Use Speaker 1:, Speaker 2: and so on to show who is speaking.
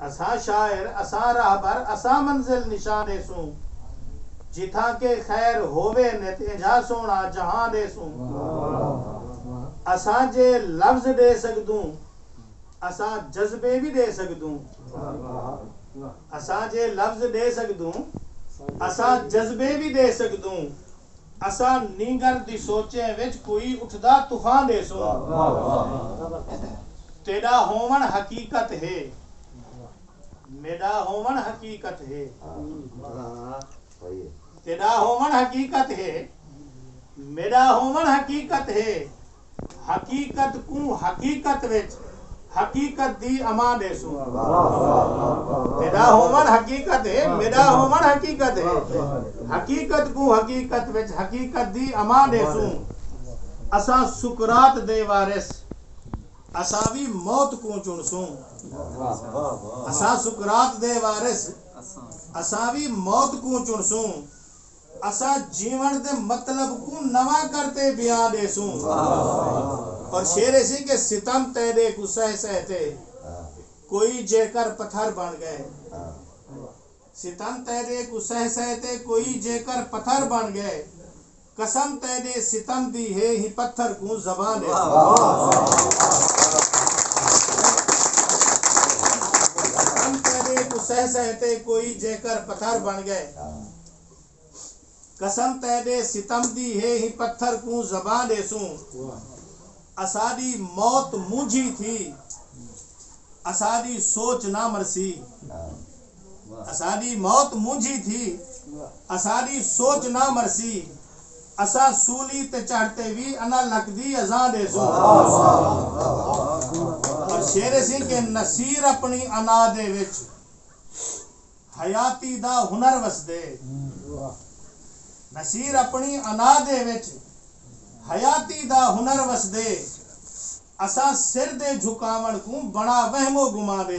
Speaker 1: असा शायर असा राहबर असा मंजिल निशान देसूं जिथा के खैर होवे ने तेजा सोना जहां देसूं असा जे लफ्ज दे सकदूं असा जज्बे भी दे सकदूं असा जे लफ्ज दे सकदूं असा जज्बे भी दे सकदूं असा नींगर दी सोचे विच कोई उठदा तूफान देसूं तेरा होवन हकीकत है मेरा होवन हकीकत है तेरा होवन हकीकत है मेरा होवन हकीकत है हकीकत को हकीकत विच हकीकत दी अमान देसूं तेरा होवन हकीकत है मेरा होवन हकीकत है हकीकत को हकीकत विच हकीकत दी अमान देसूं असा सुकरात दे वारिस असा भी मौत को चुनसूं असा सुकरात दे वारिस असा भी मौत को चुनसूं असा जीवन दे मतलब को नवा करते बयान देसूं और शेर ऐसी के सितम तेरे को सह सहते कोई जेकर पत्थर बन गए सितम तेरे को सह सहते कोई जेकर पत्थर बन गए कसम तेरे सितम दी है ही पत्थर को ज़बान है कसम तेरे को सह सहते कोई जेकर पत्थर बन गए कसम तेरे सितम दी है ही पत्थर को ज़बान देसूं असादी मौत मुझी थी असादी सोच ना मरसी असादी मौत मुझी थी असादी सोच ना मरसी असा सूली ते चढ़ते भी अना लकदी अज़ां देसूं और शेर सिंह के नसीर अपनी अना दे विच हयाती दा हुनर वसदे नसीर अपनी अना दे विच हयाती दा हुनर वसदे असा सिर दे झुकावण को बड़ा वहमो गुमा दे